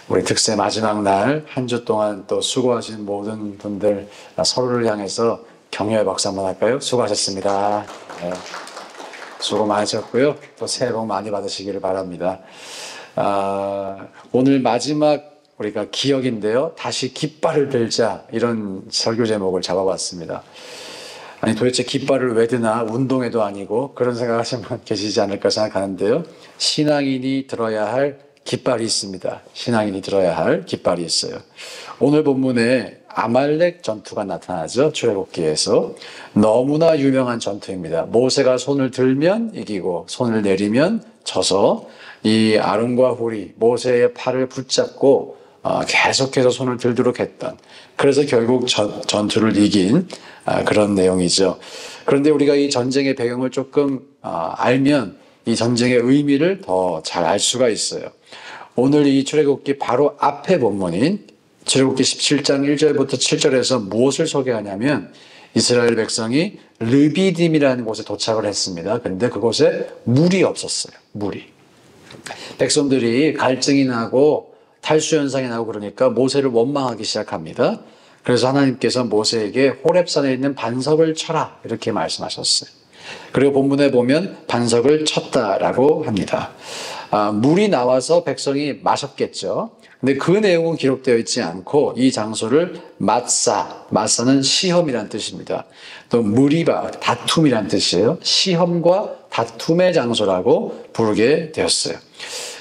우리 특세 마지막 날 한 주 동안 또 수고하신 모든 분들 서로를 향해서 격려의 박수 한번 할까요? 수고하셨습니다. 네. 수고 많으셨고요. 또 새해 복 많이 받으시기를 바랍니다. 오늘 마지막 우리가 기억인데요. 다시 깃발을 들자, 이런 설교 제목을 잡아봤습니다. 아니 도대체 깃발을 왜 드나, 운동회도 아니고, 그런 생각하시는 분 계시지 않을까 생각하는데요. 신앙인이 들어야 할 깃발이 있습니다. 신앙인이 들어야 할 깃발이 있어요. 오늘 본문에 아말렉 전투가 나타나죠. 출애굽기에서. 너무나 유명한 전투입니다. 모세가 손을 들면 이기고 손을 내리면 져서 이 아론과 홀이 모세의 팔을 붙잡고 계속해서 손을 들도록 했던, 그래서 결국 전투를 이긴 그런 내용이죠. 그런데 우리가 이 전쟁의 배경을 조금 알면 이 전쟁의 의미를 더 잘 알 수가 있어요. 오늘 이 출애굽기 바로 앞에 본문인 출애굽기 17장 1절부터 7절에서 무엇을 소개하냐면, 이스라엘 백성이 르비딤이라는 곳에 도착을 했습니다. 그런데 그곳에 물이 없었어요. 물이. 백성들이 갈증이 나고 탈수 현상이 나고 그러니까 모세를 원망하기 시작합니다. 그래서 하나님께서 모세에게 호렙산에 있는 반석을 쳐라, 이렇게 말씀하셨어요. 그리고 본문에 보면 반석을 쳤다라고 합니다. 물이 나와서 백성이 마셨겠죠. 근데 그 내용은 기록되어 있지 않고 이 장소를 마사는 시험이란 뜻입니다. 또 무리바, 다툼이란 뜻이에요. 시험과 다툼의 장소라고 부르게 되었어요.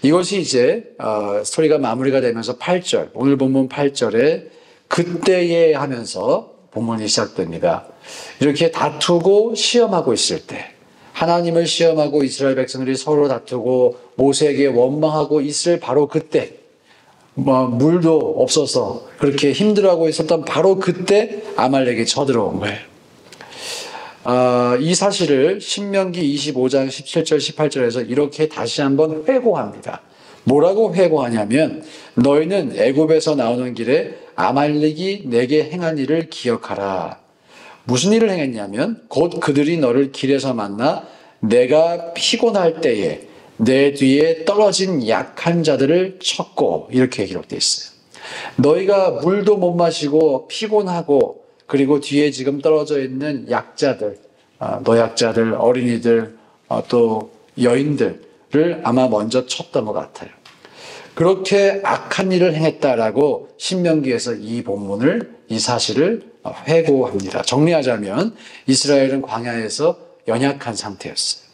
이것이 이제 스토리가 마무리가 되면서 8절, 오늘 본문 8절에 그때에 하면서 본문이 시작됩니다. 이렇게 다투고 시험하고 있을 때, 하나님을 시험하고 이스라엘 백성들이 서로 다투고 모세에게 원망하고 있을 바로 그때, 물도 없어서 그렇게 힘들어하고 있었던 바로 그때 아말렉이 쳐들어온 거예요. 이 사실을 신명기 25장 17절 18절에서 이렇게 다시 한번 회고합니다. 뭐라고 회고하냐면, 너희는 애굽에서 나오는 길에 아말렉이 내게 행한 일을 기억하라. 무슨 일을 행했냐면, 곧 그들이 너를 길에서 만나 내가 피곤할 때에 내 뒤에 떨어진 약한 자들을 쳤고, 이렇게 기록되어 있어요. 너희가 물도 못 마시고 피곤하고, 그리고 뒤에 지금 떨어져 있는 약자들, 노약자들, 어린이들, 또 여인들을 아마 먼저 쳤던 것 같아요. 그렇게 악한 일을 행했다라고 신명기에서 이 본문을, 이 사실을 회고합니다. 정리하자면 이스라엘은 광야에서 연약한 상태였어요.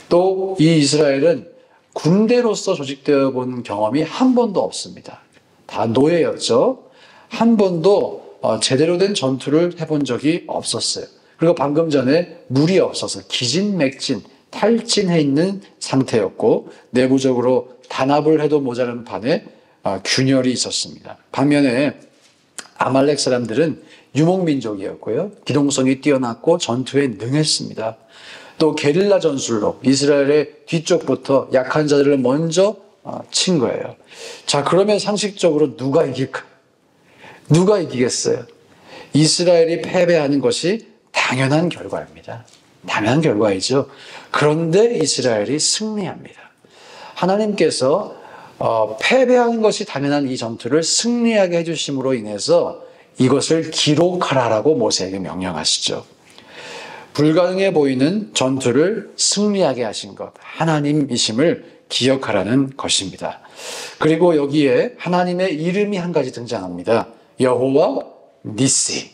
또 이 이스라엘은 군대로서 조직되어 본 경험이 한 번도 없습니다. 다 노예였죠. 한 번도 제대로 된 전투를 해본 적이 없었어요. 그리고 방금 전에 물이 없어서 기진맥진, 탈진해 있는 상태였고, 내부적으로 단합을 해도 모자란 판에 균열이 있었습니다. 반면에 아말렉 사람들은 유목민족이었고요. 기동성이 뛰어났고 전투에 능했습니다. 또 게릴라 전술로 이스라엘의 뒤쪽부터 약한 자들을 먼저 친 거예요. 자, 그러면 상식적으로 누가 이길까? 누가 이기겠어요? 이스라엘이 패배하는 것이 당연한 결과입니다. 당연한 결과이죠. 그런데 이스라엘이 승리합니다. 하나님께서 패배하는 것이 당연한 이 전투를 승리하게 해주심으로 인해서 이것을 기록하라라고 모세에게 명령하시죠. 불가능해 보이는 전투를 승리하게 하신 것, 하나님이심을 기억하라는 것입니다. 그리고 여기에 하나님의 이름이 한 가지 등장합니다. 여호와 니시.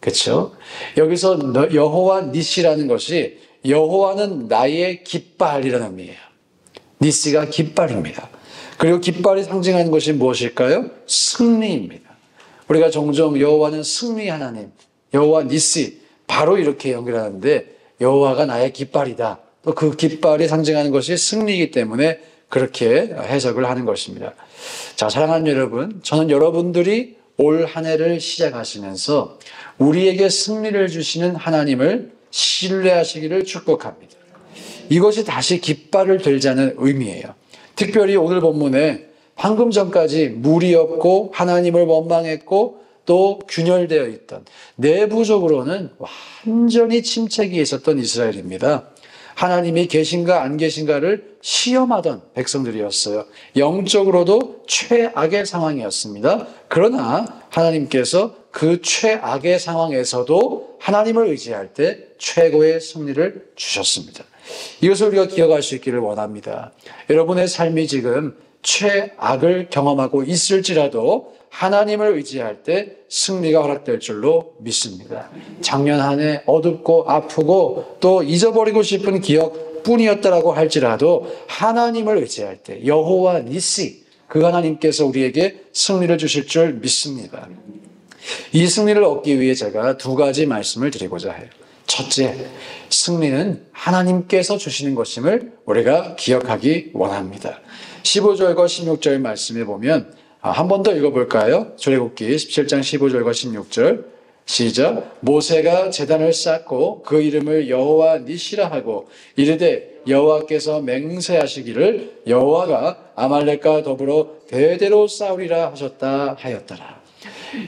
그렇죠? 여기서 여호와 니시라는 것이 여호와는 나의 깃발이라는 의미예요. 니시가 깃발입니다. 그리고 깃발이 상징하는 것이 무엇일까요? 승리입니다. 우리가 종종 여호와는 승리 하나님, 여호와 니시, 바로 이렇게 연결하는데, 여호와가 나의 깃발이다. 또 그 깃발이 상징하는 것이 승리이기 때문에 그렇게 해석을 하는 것입니다. 자, 사랑하는 여러분, 저는 여러분들이 올 한 해를 시작하시면서 우리에게 승리를 주시는 하나님을 신뢰하시기를 축복합니다. 이것이 다시 깃발을 들자는 의미예요. 특별히 오늘 본문에 방금 전까지 물이 없고 하나님을 원망했고 또 균열되어 있던, 내부적으로는 완전히 침체기에 있었던 이스라엘입니다. 하나님이 계신가 안 계신가를 시험하던 백성들이었어요. 영적으로도 최악의 상황이었습니다. 그러나 하나님께서 그 최악의 상황에서도 하나님을 의지할 때 최고의 승리를 주셨습니다. 이것을 우리가 기억할 수 있기를 원합니다. 여러분의 삶이 지금 최악을 경험하고 있을지라도 하나님을 의지할 때 승리가 허락될 줄로 믿습니다. 작년 한 해 어둡고 아프고 또 잊어버리고 싶은 기억뿐이었다라고 할지라도 하나님을 의지할 때 여호와 니시, 그 하나님께서 우리에게 승리를 주실 줄 믿습니다. 이 승리를 얻기 위해 제가 두 가지 말씀을 드리고자 해요. 첫째, 승리는 하나님께서 주시는 것임을 우리가 기억하기 원합니다. 15절과 16절 말씀에 보면 한 번 더 읽어볼까요? 출애굽기 17장 15절과 16절 시작. 모세가 제단을 쌓고 그 이름을 여호와 니시라 하고 이르되 여호와께서 맹세하시기를 여호와가 아말렉과 더불어 대대로 싸우리라 하셨다 하였더라.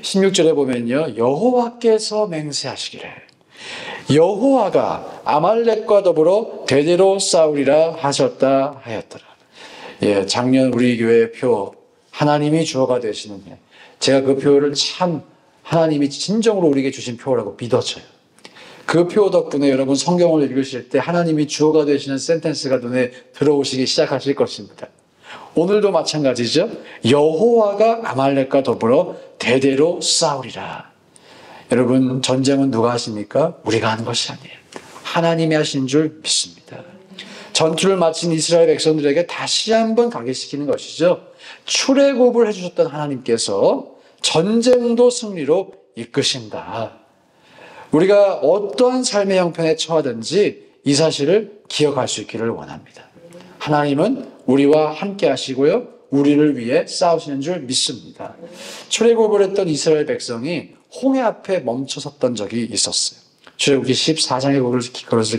16절에 보면요, 여호와께서 맹세하시기를 여호와가 아말렉과 더불어 대대로 싸우리라 하셨다 하였더라. 예, 작년 우리 교회의 표 하나님이 주어가 되시는 해. 제가 그 표를 참 하나님이 진정으로 우리에게 주신 표라고 믿어져요. 그 표 덕분에 여러분 성경을 읽으실 때 하나님이 주어가 되시는 센텐스가 눈에 들어오시기 시작하실 것입니다. 오늘도 마찬가지죠. 여호와가 아말렉과 더불어 대대로 싸우리라. 여러분, 전쟁은 누가 하십니까? 우리가 하는 것이 아니에요. 하나님이 하신 줄 믿습니다. 전투를 마친 이스라엘 백성들에게 다시 한번 각인시키는 것이죠. 출애굽을 해주셨던 하나님께서 전쟁도 승리로 이끄신다. 우리가 어떠한 삶의 형편에 처하든지 이 사실을 기억할 수 있기를 원합니다. 하나님은 우리와 함께 하시고요, 우리를 위해 싸우시는 줄 믿습니다. 출애굽을 했던 이스라엘 백성이 홍해 앞에 멈춰섰던 적이 있었어요. 출애굽기 14장의 그것을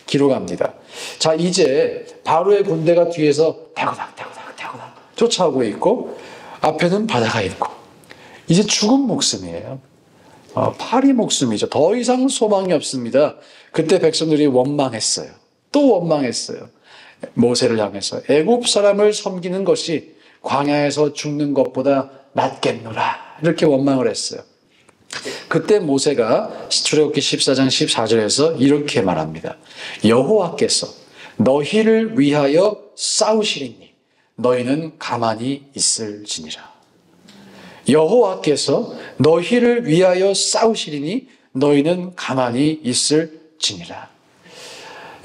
기록합니다. 자, 이제 바로의 군대가 뒤에서 대고닥 쫓아오고 있고 앞에는 바다가 있고 이제 죽은 목숨이에요. 파리 목숨이죠. 더 이상 소망이 없습니다. 그때 백성들이 원망했어요. 또 원망했어요. 모세를 향해서 애굽 사람을 섬기는 것이 광야에서 죽는 것보다 낫겠노라, 이렇게 원망을 했어요. 그때 모세가 출애굽기 14장 14절에서 이렇게 말합니다. 여호와께서 너희를 위하여 싸우시리니 너희는 가만히 있을지니라. 여호와께서 너희를 위하여 싸우시리니 너희는 가만히 있을지니라.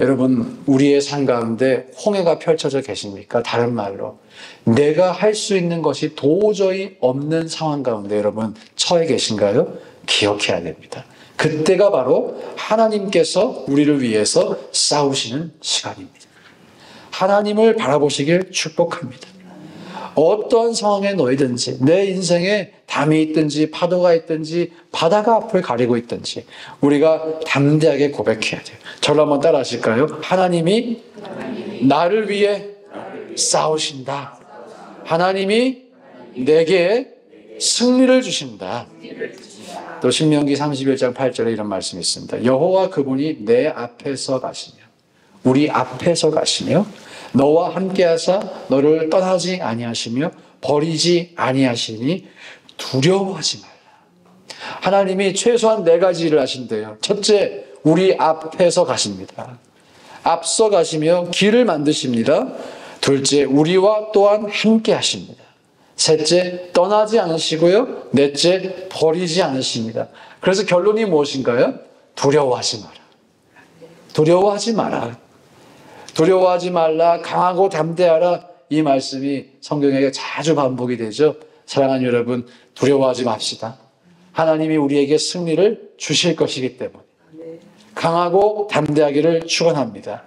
여러분, 우리의 삶 가운데 홍해가 펼쳐져 계십니까? 다른 말로 내가 할 수 있는 것이 도저히 없는 상황 가운데 여러분 처해 계신가요? 기억해야 됩니다. 그때가 바로 하나님께서 우리를 위해서 싸우시는 시간입니다. 하나님을 바라보시길 축복합니다. 어떠한 상황에 놓이든지, 내 인생에 담이 있든지 파도가 있든지 바다가 앞을 가리고 있든지 우리가 담대하게 고백해야 돼요. 저를 한번 따라 하실까요? 하나님이 나를 위해 싸우신다. 하나님이 내게 승리를 주신다. 또 신명기 31장 8절에 이런 말씀이 있습니다. 여호와 그분이 내 앞에서 가시며 우리 앞에서 가시며 너와 함께하사 너를 떠나지 아니하시며 버리지 아니하시니 두려워하지 말라. 하나님이 최소한 네 가지를 하신대요. 첫째, 우리 앞에서 가십니다. 앞서 가시며 길을 만드십니다. 둘째, 우리와 또한 함께 하십니다. 셋째, 떠나지 않으시고요. 넷째, 버리지 않으십니다. 그래서 결론이 무엇인가요? 두려워하지 마라. 두려워하지 마라. 두려워하지 말라. 강하고 담대하라. 이 말씀이 성경에 자주 반복이 되죠. 사랑하는 여러분, 두려워하지 맙시다. 하나님이 우리에게 승리를 주실 것이기 때문에 강하고 담대하기를 축원합니다.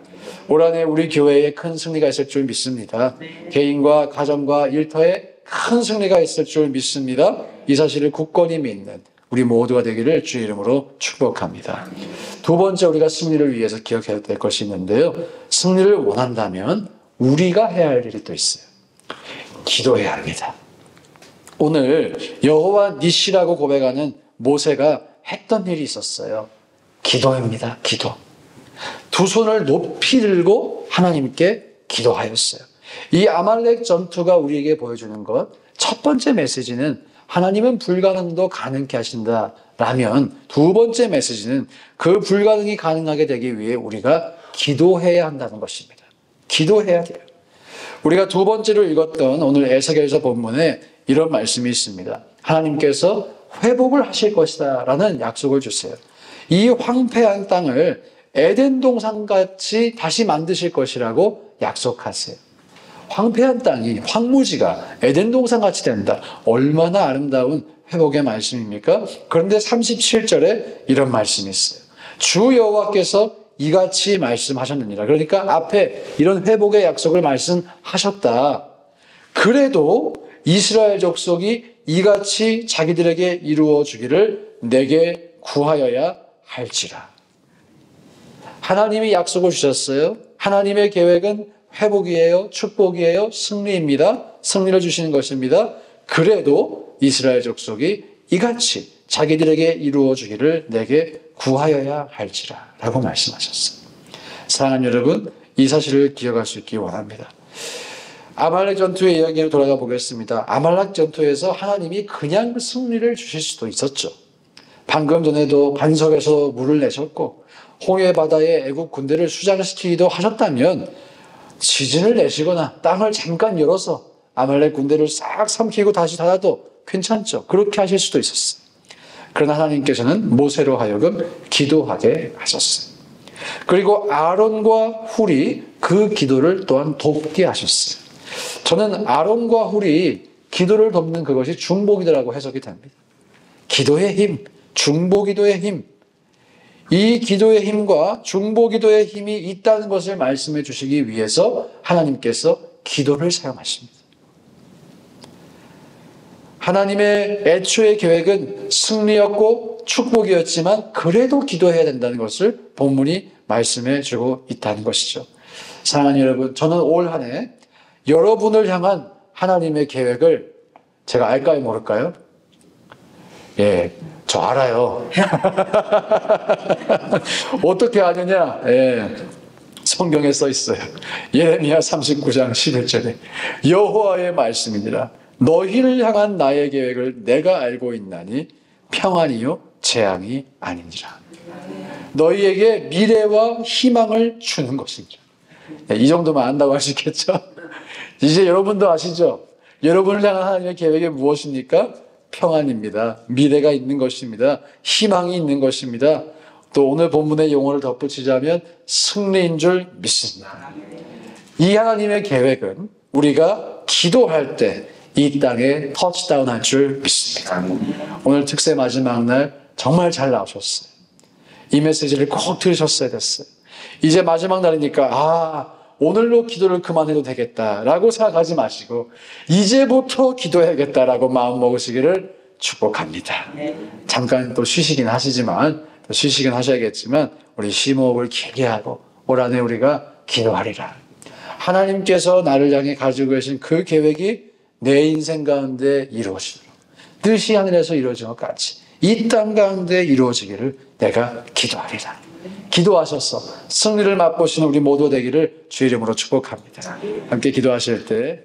올 한 해 우리 교회에 큰 승리가 있을 줄 믿습니다. 개인과 가정과 일터에 큰 승리가 있을 줄 믿습니다. 이 사실을 굳건히 믿는 우리 모두가 되기를 주의 이름으로 축복합니다. 두 번째, 우리가 승리를 위해서 기억해야 될 것이 있는데요. 승리를 원한다면 우리가 해야 할 일이 또 있어요. 기도해야 합니다. 오늘 여호와 니시라고 고백하는 모세가 했던 일이 있었어요. 기도입니다. 기도. 두 손을 높이 들고 하나님께 기도하였어요. 이 아말렉 전투가 우리에게 보여주는 것, 첫 번째 메시지는 하나님은 불가능도 가능케 하신다라면, 두 번째 메시지는 그 불가능이 가능하게 되기 위해 우리가 기도해야 한다는 것입니다. 기도해야 돼요. 우리가 두 번째로 읽었던 오늘 에스겔서 본문에 이런 말씀이 있습니다. 하나님께서 회복을 하실 것이다 라는 약속을 주세요. 이 황폐한 땅을 에덴 동산같이 다시 만드실 것이라고 약속하세요. 황폐한 땅이, 황무지가 에덴 동산같이 된다. 얼마나 아름다운 회복의 말씀입니까? 그런데 37절에 이런 말씀이 있어요. 주 여호와께서 이같이 말씀하셨느니라. 그러니까 앞에 이런 회복의 약속을 말씀하셨다. 그래도 이스라엘 족속이 이같이 자기들에게 이루어 주기를 내게 구하여야 할지라. 하나님이 약속을 주셨어요. 하나님의 계획은 회복이에요, 축복이에요, 승리입니다. 승리를 주시는 것입니다. 그래도 이스라엘 족속이 이같이 자기들에게 이루어 주기를 내게 구하여야 할지라 라고 말씀하셨어요. 사랑하는 여러분, 이 사실을 기억할 수 있기 원합니다. 아말렉 전투의 이야기로 돌아가 보겠습니다. 아말렉 전투에서 하나님이 그냥 승리를 주실 수도 있었죠. 방금 전에도 반석에서 물을 내셨고 홍해 바다에 애국 군대를 수장시키기도 하셨다면 지진을 내시거나 땅을 잠깐 열어서 아말렉 군대를 싹 삼키고 다시 닫아도 괜찮죠. 그렇게 하실 수도 있었어요. 그러나 하나님께서는 모세로 하여금 기도하게 하셨어요. 그리고 아론과 훌이 그 기도를 또한 돕게 하셨어요. 저는 아론과 훌이 기도를 돕는 그것이 중보기도라고 해석이 됩니다. 기도의 힘, 중보기도의 힘, 이 기도의 힘과 중보기도의 힘이 있다는 것을 말씀해 주시기 위해서 하나님께서 기도를 사용하십니다. 하나님의 애초의 계획은 승리였고 축복이었지만 그래도 기도해야 된다는 것을 본문이 말씀해 주고 있다는 것이죠. 사랑하는 여러분, 저는 올 한 해 여러분을 향한 하나님의 계획을 제가 알까요, 모를까요? 예, 저 알아요. 어떻게 아느냐? 예, 성경에 써 있어요. 예레미야 39장 11절에 여호와의 말씀이니라. 너희를 향한 나의 계획을 내가 알고 있나니 평안이요 재앙이 아니니라. 너희에게 미래와 희망을 주는 것이니라. 이 정도만 안다고 할 수 있겠죠? 이제 여러분도 아시죠? 여러분을 향한 하나님의 계획이 무엇입니까? 평안입니다. 미래가 있는 것입니다. 희망이 있는 것입니다. 또 오늘 본문의 용어를 덧붙이자면 승리인 줄 믿습니다. 이 하나님의 계획은 우리가 기도할 때 이 땅에 터치다운 할 줄 믿습니다. 오늘 특세 마지막 날 정말 잘 나오셨어요. 이 메시지를 꼭 들으셨어야 됐어요. 이제 마지막 날이니까 오늘로 기도를 그만해도 되겠다라고 생각하지 마시고 이제부터 기도해야겠다라고 마음 먹으시기를 축복합니다. 잠깐 또 쉬시긴 하시지만 쉬시긴 하셔야겠지만 우리 심호흡을 길게 하고 올 한해 우리가 기도하리라. 하나님께서 나를 향해 가지고 계신 그 계획이 내 인생 가운데 이루어지도록 뜻이 하늘에서 이루어진 것 같이 이 땅 가운데 이루어지기를 내가 기도하리라. 기도하셔서 승리를 맛보시는 우리 모두 되기를 주의 이름으로 축복합니다. 함께 기도하실 때